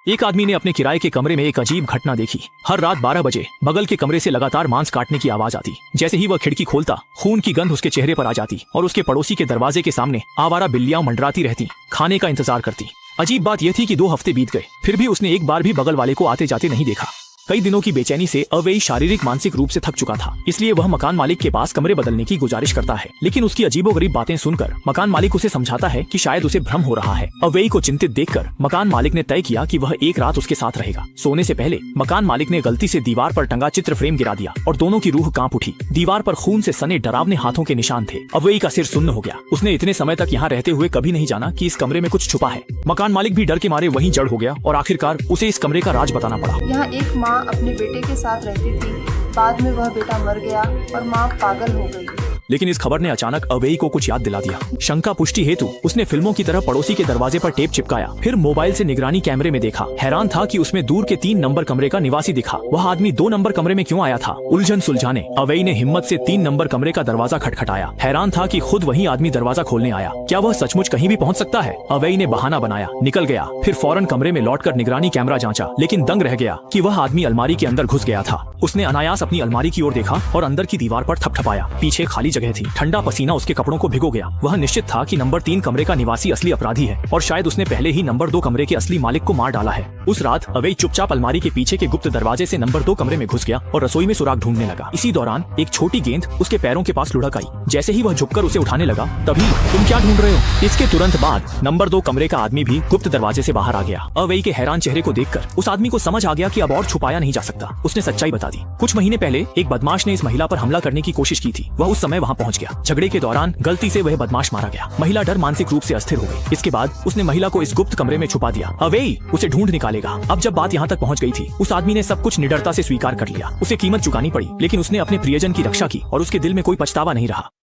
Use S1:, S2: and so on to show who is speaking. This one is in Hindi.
S1: एक आदमी ने अपने किराए के कमरे में एक अजीब घटना देखी। हर रात 12 बजे बगल के कमरे से लगातार मांस काटने की आवाज आती। जैसे ही वह खिड़की खोलता, खून की गंध उसके चेहरे पर आ जाती और उसके पड़ोसी के दरवाजे के सामने आवारा बिल्लियां मंडराती रहती, खाने का इंतजार करती। अजीब बात यह थी कि 2 हफ्ते बीत गए, फिर भी उसने एक बार भी बगल वाले को आते जाते नहीं देखा। कई दिनों की बेचैनी से अवेई शारीरिक मानसिक रूप से थक चुका था, इसलिए वह मकान मालिक के पास कमरे बदलने की गुजारिश करता है। लेकिन उसकी अजीबोगरीब बातें सुनकर मकान मालिक उसे समझाता है कि शायद उसे भ्रम हो रहा है। अवेई को चिंतित देखकर मकान मालिक ने तय किया कि वह एक रात उसके साथ रहेगा। सोने से पहले मकान मालिक ने गलती से दीवार पर टंगा चित्र फ्रेम गिरा दिया और दोनों की रूह कांप उठी। दीवार पर खून से सने डरावने हाथों के निशान थे। अवेई का सिर सुन्न हो गया। उसने इतने समय तक यहाँ रहते हुए कभी नहीं जाना कि इस कमरे में कुछ छुपा है। मकान मालिक भी डर के मारे वहीं जड़ हो गया और आखिरकार उसे इस कमरे का राज बताना पड़ा।
S2: यहाँ एक माँ अपने बेटे के साथ रहती थी। बाद में वह बेटा मर गया और माँ पागल हो गई।
S1: लेकिन इस खबर ने अचानक अवेई को कुछ याद दिला दिया। शंका पुष्टि हेतु उसने फिल्मों की तरह पड़ोसी के दरवाजे पर टेप चिपकाया, फिर मोबाइल से निगरानी कैमरे में देखा। हैरान था कि उसमें दूर के 3 नंबर कमरे का निवासी दिखा। वह आदमी 2 नंबर कमरे में क्यों आया था? उलझन सुलझाने अवेई ने हिम्मत से 3 नंबर कमरे का दरवाजा खटखटाया। हैरान था कि खुद वही आदमी दरवाजा खोलने आया। क्या वह सचमुच कहीं भी पहुंच सकता है? अवेई ने बहाना बनाया, निकल गया। फिर फौरन कमरे में लौटकर निगरानी कैमरा जांचा, लेकिन दंग रह गया कि वह आदमी अलमारी के अंदर घुस गया था। उसने अनायास अपनी अलमारी की ओर देखा और अंदर की दीवार पर थपथपाया। पीछे खाली जगह थी। ठंडा पसीना उसके कपड़ों को भिगो गया। वह निश्चित था कि नंबर 3 कमरे का निवासी असली अपराधी है और शायद उसने पहले ही नंबर 2 कमरे के असली मालिक को मार डाला है। उस रात अवेई चुपचाप अलमारी के पीछे के गुप्त दरवाजे से नंबर 2 कमरे में घुस गया और रसोई में सुराग ढूंढने लगा। इसी दौरान एक छोटी गेंद उसके पैरों के पास लुढ़क आई। जैसे ही वह झुककर उसे उठाने लगा, तभी तुम क्या ढूंढ रहे हो? इसके तुरंत बाद नंबर 2 कमरे का आदमी भी गुप्त दरवाजे से बाहर आ गया। अवेई के हैरान चेहरे को देखकर उस आदमी को समझ आ गया कि अब और छुपाया नहीं जा सकता। उसने सच्चाई बता दी। कुछ महीने पहले एक बदमाश ने इस महिला पर हमला करने की कोशिश की थी। वह उस समय वहां पहुंच गया। झगड़े के दौरान गलती से वह बदमाश मारा गया। महिला डर मानसिक रूप से अस्थिर हो गई। इसके बाद उसने महिला को इस गुप्त कमरे में छुपा दिया। अवेई उसे ढूंढ निकालेगा। अब जब बात यहाँ तक पहुंच गई थी, उस आदमी ने सब कुछ निडरता से स्वीकार कर लिया। उसे कीमत चुकानी पड़ी, लेकिन उसने अपने प्रियजन की रक्षा की और उसके दिल में कोई पछतावा नहीं रहा।